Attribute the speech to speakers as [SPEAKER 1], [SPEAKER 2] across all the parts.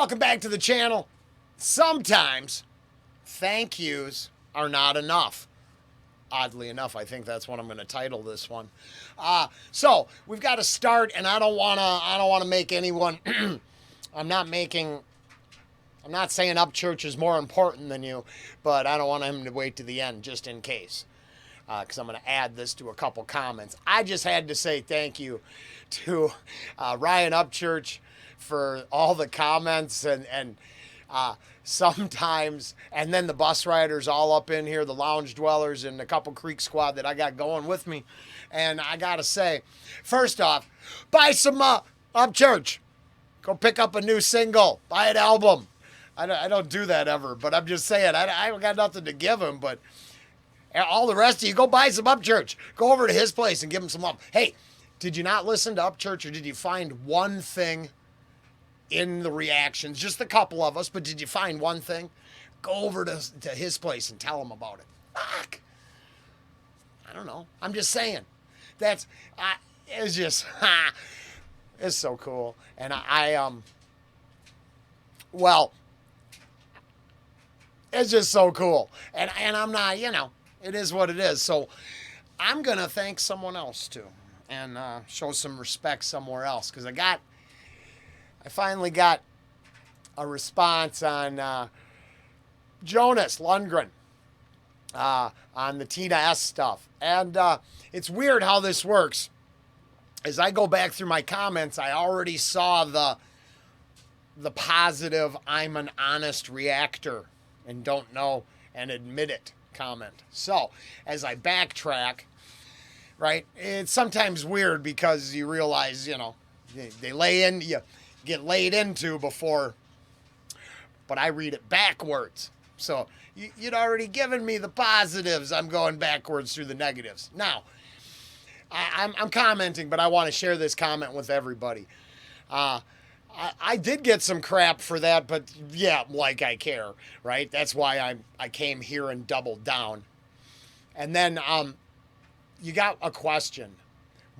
[SPEAKER 1] Welcome back to the channel. Sometimes thank yous are not enough. Oddly enough, I think that's what I'm going to title this one. So we've got to start, and I don't want to make anyone. I'm not saying Upchurch is more important than you, but I don't want him to wait to the end just in case, because I'm going to add this to a couple comments. I just had to say thank you to Ryan Upchurch for all the comments and sometimes, and then the bus riders all up in here, the lounge dwellers and a couple Creek squad that I got going with me. And I got to say, first off, buy some Upchurch. Go pick up a new single. Buy an album. I don't do that ever, but I'm just saying, I got nothing to give him, but all the rest of you, go buy some Upchurch. Go over to his place and give him some love. Hey, did you not listen to Upchurch, or did you find one thing in the reactions? Just a couple of us, but did you find one thing? Go over to his place and tell him about it. Fuck. I don't know. I'm just saying. It's just, it's so cool. And well, it's just so cool. And I'm not, it is what it is. So I'm going to thank someone else too, and show some respect somewhere else, because I finally got a response on Jonas Lundgren on the Tina S stuff. And it's weird how this works. As I go back through my comments, I already saw the positive "I'm an honest reactor and don't know and admit it" comment. So as I backtrack, right, it's sometimes weird because you realize, they lay in, you get laid into before, but I read it backwards. So you'd already given me the positives. I'm going backwards through the negatives. Now, I'm commenting, but I want to share this comment with everybody. I did get some crap for that, but yeah, like I care, right? That's why I came here and doubled down. And then you got a question.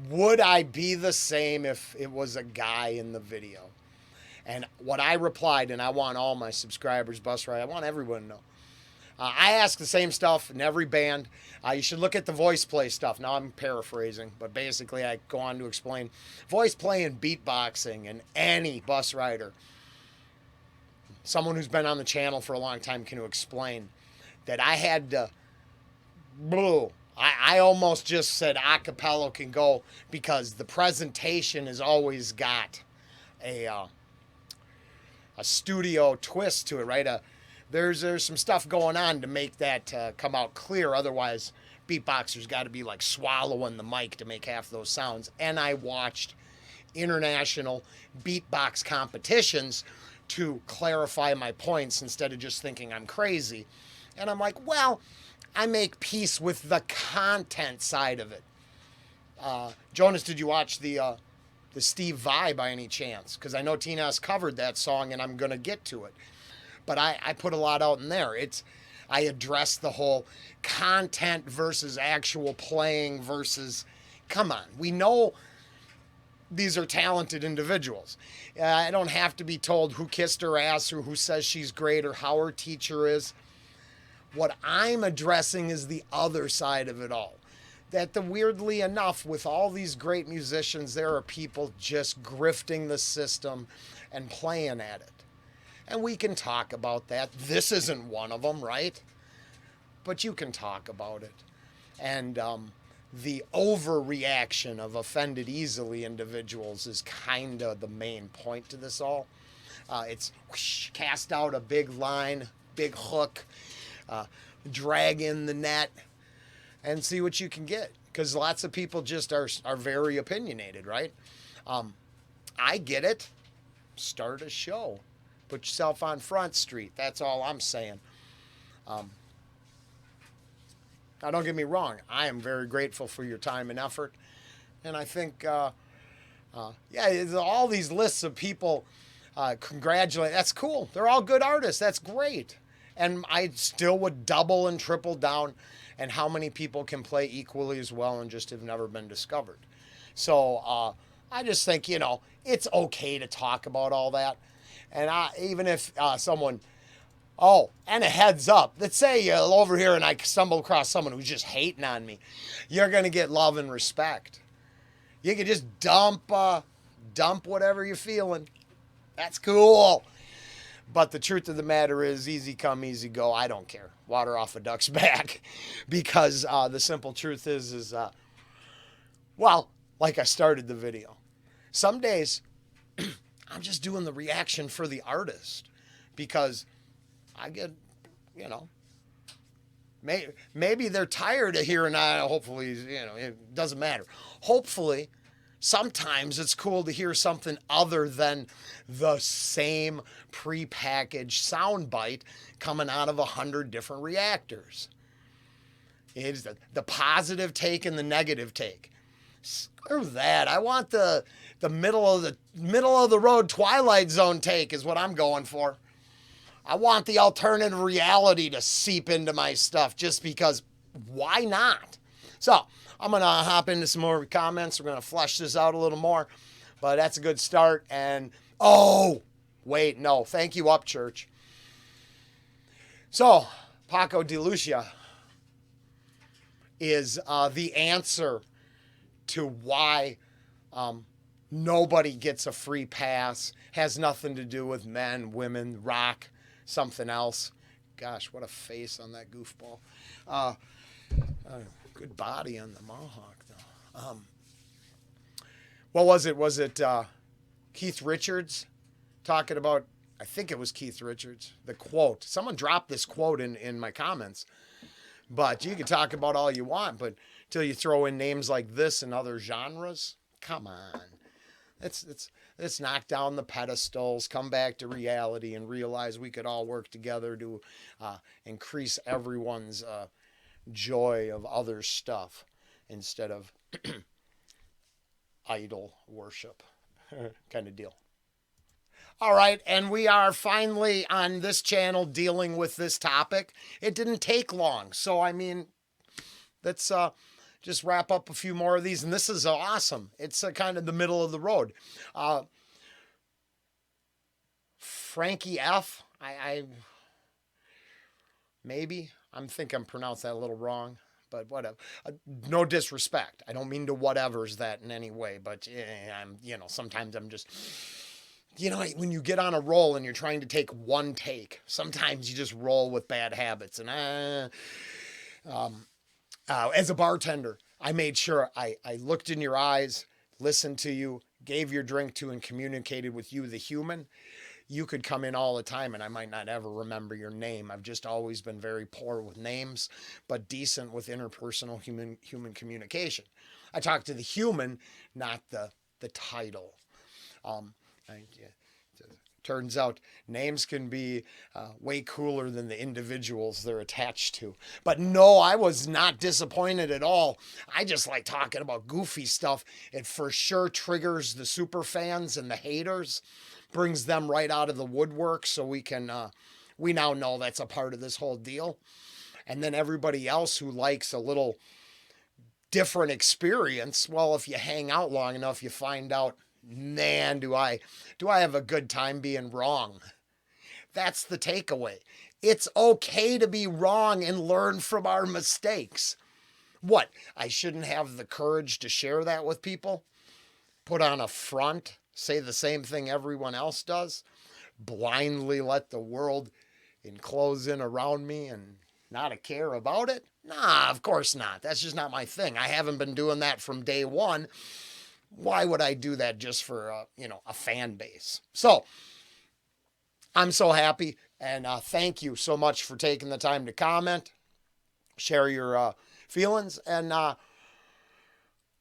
[SPEAKER 1] Would I be the same if it was a guy in the video? And what I replied, and I want all my subscribers, Bus Ride, I want everyone to know. I ask the same stuff in every band. You should look at the voice play stuff. Now I'm paraphrasing, but basically I go on to explain voice play and beatboxing, and any bus rider, someone who's been on the channel for a long time, can explain that I had to, I almost just said acapella can go, because the presentation has always got a studio twist to it, right? There's some stuff going on to make that come out clear. Otherwise, beatboxers got to be like swallowing the mic to make half those sounds. And I watched international beatbox competitions to clarify my points instead of just thinking I'm crazy. And I'm like, well, I make peace with the content side of it. Jonas, did you watch the Steve Vai by any chance? Because I know Tina S covered that song, and I'm going to get to it. But I put a lot out in there. I address the whole content versus actual playing versus, come on, we know these are talented individuals. I don't have to be told who kissed her ass or who says she's great or how her teacher is. What I'm addressing is the other side of it all. That weirdly enough, with all these great musicians, there are people just grifting the system and playing at it. And we can talk about that. This isn't one of them, right? But you can talk about it. And the overreaction of offended easily individuals is kind of the main point to this all. It's whoosh, cast out a big line, big hook, drag in the net, and see what you can get. Because lots of people just are very opinionated, right? I get it. Start a show. Put yourself on Front Street. That's all I'm saying. Now, don't get me wrong. I am very grateful for your time and effort. And I think, all these lists of people congratulate. That's cool. They're all good artists. That's great. And I still would double and triple down and how many people can play equally as well and just have never been discovered. So I just think, it's okay to talk about all that. And even if someone, oh, and a heads up, let's say you're over here and I stumble across someone who's just hating on me, you're going to get love and respect. You can just dump whatever you're feeling. That's cool. But the truth of the matter is, easy come, easy go. I don't care. Water off a duck's back. Because the simple truth is well, like I started the video, some days I'm just doing the reaction for the artist. Because I get, you know, maybe they're tired of hearing that. Hopefully, you know, it doesn't matter. Hopefully, sometimes it's cool to hear something other than the same prepackaged soundbite coming out of 100 different reactors. It's the positive take and the negative take. Screw that. I want the middle of the road Twilight Zone take is what I'm going for. I want the alternative reality to seep into my stuff just because why not? So I'm going to hop into some more comments. We're going to flesh this out a little more, but that's a good start. And, oh, wait, no, thank you, Upchurch. So, Paco de Lucia is the answer to why nobody gets a free pass, has nothing to do with men, women, rock, something else. Gosh, what a face on that goofball. Good body on the Mohawk, though. What was it? Was it Keith Richards talking about, I think it was Keith Richards, the quote. Someone dropped this quote in my comments. But you can talk about all you want, but until you throw in names like this and other genres, come on. Let's knock down the pedestals, come back to reality, and realize we could all work together to increase everyone's joy of other stuff instead of idol worship kind of deal. All right, and we are finally on this channel dealing with this topic. It didn't take long, so I mean, let's just wrap up a few more of these, and this is awesome. It's kind of the middle of the road. Frankie F. I think I'm pronouncing that a little wrong, but whatever. No disrespect. I don't mean to whatever's that in any way, but sometimes I'm just, when you get on a roll and you're trying to take one take, sometimes you just roll with bad habits. And as a bartender, I made sure I looked in your eyes, listened to you, gave your drink to, and communicated with you, the human. You could come in all the time and I might not ever remember your name. I've just always been very poor with names, but decent with interpersonal human communication. I talk to the human, not the title. Turns out names can be way cooler than the individuals they're attached to. But no, I was not disappointed at all. I just like talking about goofy stuff. It for sure triggers the super fans and the haters, brings them right out of the woodwork, so we now know that's a part of this whole deal. And then everybody else who likes a little different experience, well, if you hang out long enough, you find out, man, do I have a good time being wrong. That's the takeaway. It's okay to be wrong and learn from our mistakes. What? I shouldn't have the courage to share that with people? Put on a front? Say the same thing everyone else does? Blindly let the world enclose in around me and not a care about it? Nah, of course not. That's just not my thing. I haven't been doing that from day one. Why would I do that just for a fan base? So I'm so happy, and thank you so much for taking the time to comment, share your feelings, and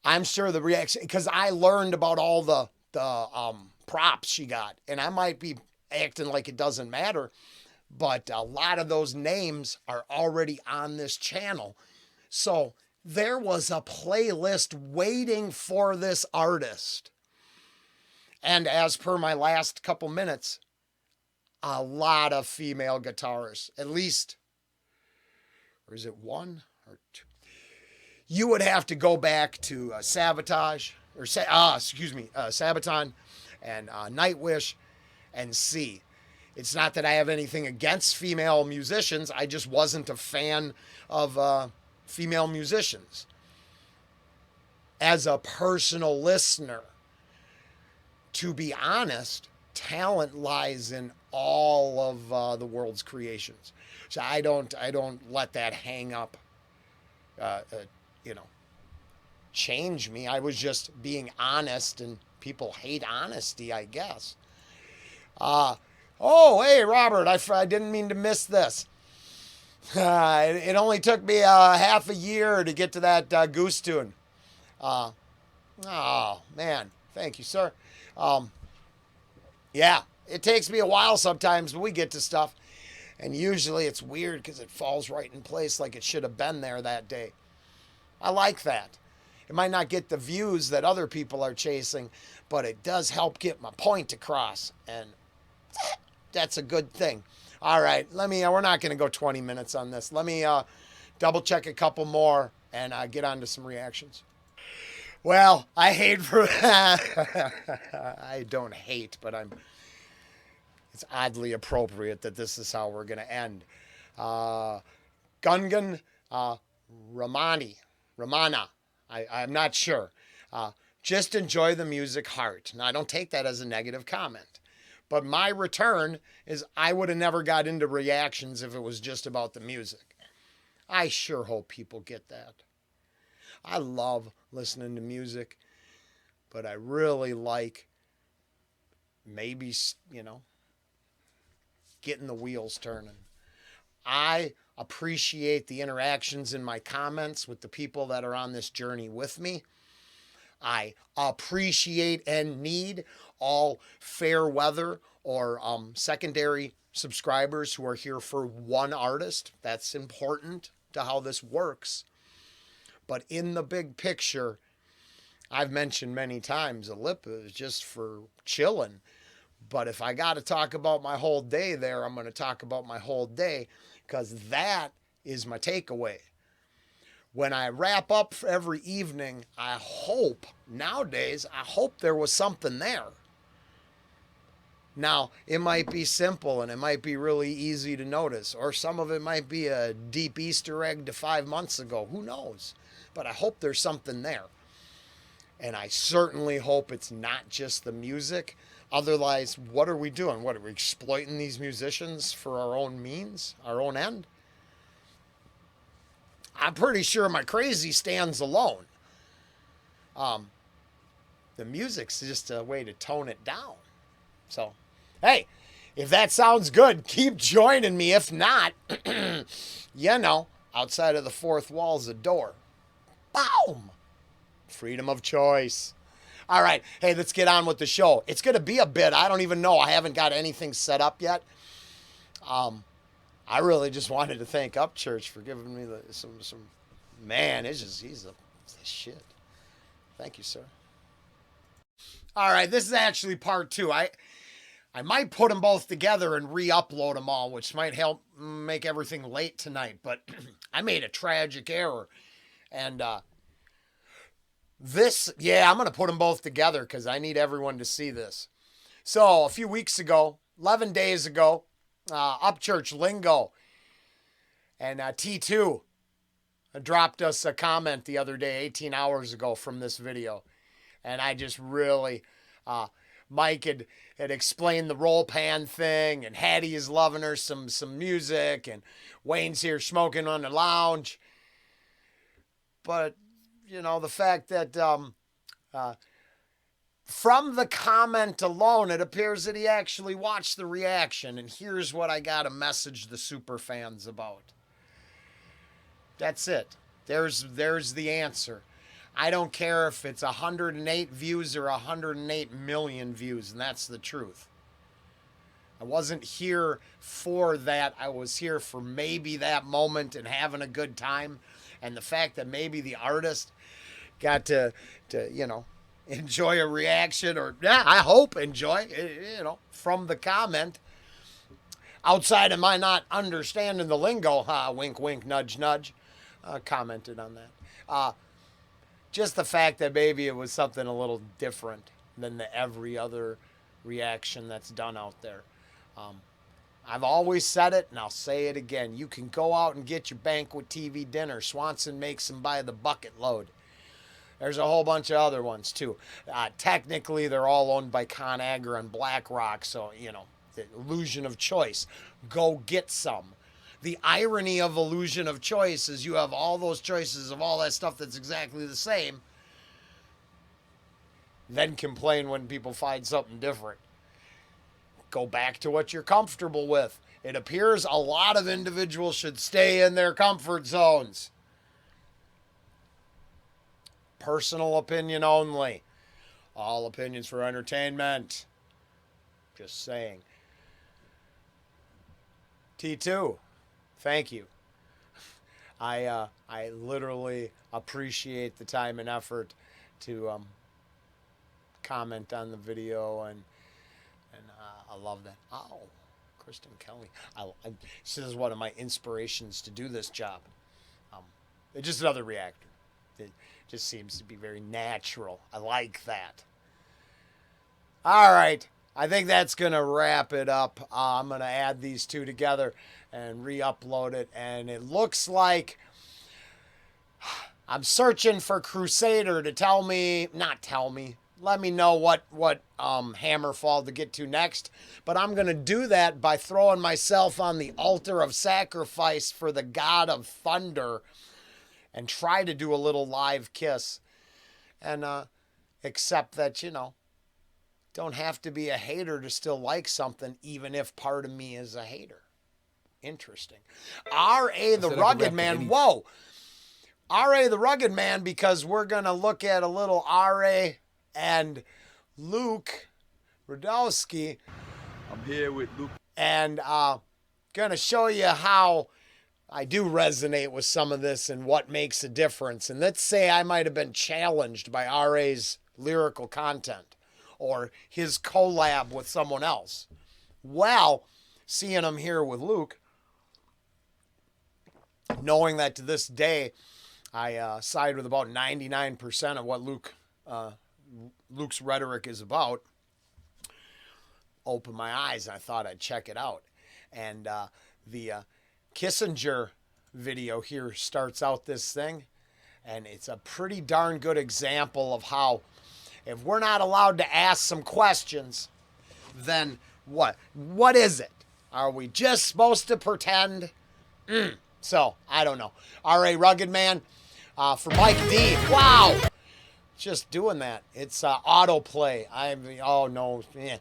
[SPEAKER 1] I'm sure the reaction, because I learned about all the props she got, and I might be acting like it doesn't matter, but a lot of those names are already on this channel. So there was a playlist waiting for this artist. And as per my last couple minutes, a lot of female guitarists, at least, or is it one or two? You would have to go back to Sabotage, or Sabaton, and Nightwish, and see. It's not that I have anything against female musicians. I just wasn't a fan of female musicians. As a personal listener, to be honest, talent lies in all of the world's creations. So I don't let that hang up, you know, change me. I was just being honest, and people hate honesty, I guess. Oh, hey, Robert, I didn't mean to miss this. It only took me half a year to get to that Goose tune. Oh, man. Thank you, sir. Yeah, it takes me a while sometimes, but we get to stuff. And usually it's weird because it falls right in place like it should have been there that day. I like that. It might not get the views that other people are chasing, but it does help get my point across. And that's a good thing. All right, we're not going to go 20 minutes on this. Let me double check a couple more and get on to some reactions. Well, I hate for I don't hate, but it's oddly appropriate that this is how we're going to end. Gungan Ramana. I'm not sure. Just enjoy the music, heart. Now, I don't take that as a negative comment. But my return is I would have never got into reactions if it was just about the music. I sure hope people get that. I love listening to music, but I really like maybe, getting the wheels turning. I appreciate the interactions in my comments with the people that are on this journey with me. I appreciate and need all fair weather or secondary subscribers who are here for one artist. That's important to how this works. But in the big picture, I've mentioned many times, Alipa is just for chilling. But if I got to talk about my whole day there, I'm going to talk about my whole day because that is my takeaway. When I wrap up every evening, I hope there was something there. Now, it might be simple and it might be really easy to notice, or some of it might be a deep Easter egg to 5 months ago. Who knows? But I hope there's something there. And I certainly hope it's not just the music. Otherwise, what are we doing? What, are we exploiting these musicians for our own means, our own end? I'm pretty sure my crazy stands alone. The music's just a way to tone it down. So, hey, if that sounds good, keep joining me. If not, outside of the fourth wall's a door. Boom! Freedom of choice. All right, hey, let's get on with the show. It's going to be a bit. I don't even know. I haven't got anything set up yet. I really just wanted to thank Upchurch for giving me some. Man, he's a shit. Thank you, sir. All right, this is actually part 2. I might put them both together and re-upload them all, which might help make everything late tonight. But I made a tragic error, and I'm going to put them both together because I need everyone to see this. So a few weeks ago, 11 days ago, Upchurch Lingo and T2 dropped us a comment the other day, 18 hours ago from this video. And I just really, Mike had explained the roll pan thing, and Hattie is loving her some music, and Wayne's here smoking on the lounge. But, the fact that from the comment alone, it appears that he actually watched the reaction, and here's what I got to message the super fans about. That's it. There's the answer. I don't care if it's 108 views or 108 million views, and that's the truth. I wasn't here for that. I was here for maybe that moment and having a good time, and the fact that maybe the artist got to enjoy a reaction, or I hope enjoy, from the comment. Outside of my not understanding the lingo, wink, wink, nudge, nudge, commented on that. Just the fact that maybe it was something a little different than the every other reaction that's done out there. I've always said it, and I'll say it again. You can go out and get your banquet TV dinner. Swanson makes them by the bucket load. There's a whole bunch of other ones, too. Technically, they're all owned by ConAgra and BlackRock, so, the illusion of choice. Go get some. The irony of illusion of choice is you have all those choices of all that stuff that's exactly the same, then complain when people find something different. Go back to what you're comfortable with. It appears a lot of individuals should stay in their comfort zones. Personal opinion only. All opinions for entertainment. Just saying. T2, thank you. I literally appreciate the time and effort to comment on the video, and I love that. Oh, Kristen Kelly. This is one of my inspirations to do this job. It's just another reactor. It just seems to be very natural. I like that. All right. I think that's going to wrap it up. I'm going to add these two together and re-upload it. And it looks like I'm searching for Crusader to let me know what Hammerfall to get to next. But I'm going to do that by throwing myself on the altar of sacrifice for the God of Thunder and try to do a little live kiss. And accept that, don't have to be a hater to still like something, even if part of me is a hater. Interesting. R.A. the Rugged Man. Whoa. R.A. the Rugged Man, because we're going to look at a little R.A. and Luke Rudkowski.
[SPEAKER 2] I'm here with Luke.
[SPEAKER 1] And going to show you how I do resonate with some of this and what makes a difference. And let's say I might have been challenged by R.A.'s lyrical content or his collab with someone else. Well, seeing him here with Luke, knowing that to this day, I side with about 99% of what Luke's rhetoric is about, opened my eyes and I thought I'd check it out. And the Kissinger video here starts out this thing, and it's a pretty darn good example of how if we're not allowed to ask some questions, then what? What is it? Are we just supposed to pretend? So, I don't know. R.A. Rugged Man, for Mike D. Wow! Just doing that. It's autoplay. Oh, no. Yeah.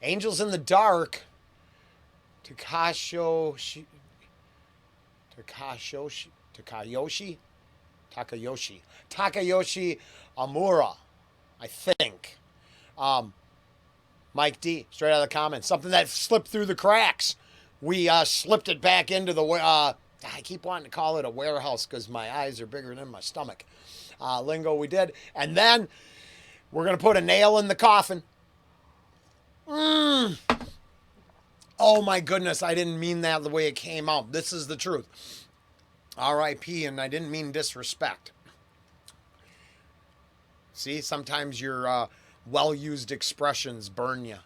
[SPEAKER 1] Angels in the Dark. Takayoshi Amura, I think. Mike D, straight out of the comments. Something that slipped through the cracks. We slipped it back into the... I keep wanting to call it a warehouse because my eyes are bigger than my stomach. Lingo we did. And then we're going to put a nail in the coffin. Oh my goodness, I didn't mean that the way it came out. This is the truth. R.I.P. and I didn't mean disrespect. See, sometimes your well-used expressions burn you.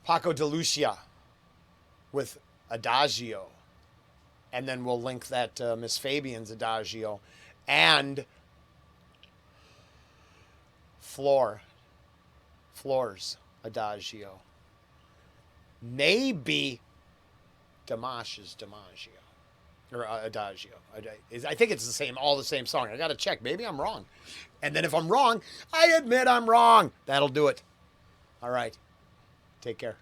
[SPEAKER 1] Paco de Lucia with Adagio. And then we'll link that to Miss Fabian's Adagio. And Floor's Adagio. Maybe Damash's Damagio. Or Adagio. I think it's all the same song. I got to check. Maybe I'm wrong. And then if I'm wrong, I admit I'm wrong. That'll do it. All right. Take care.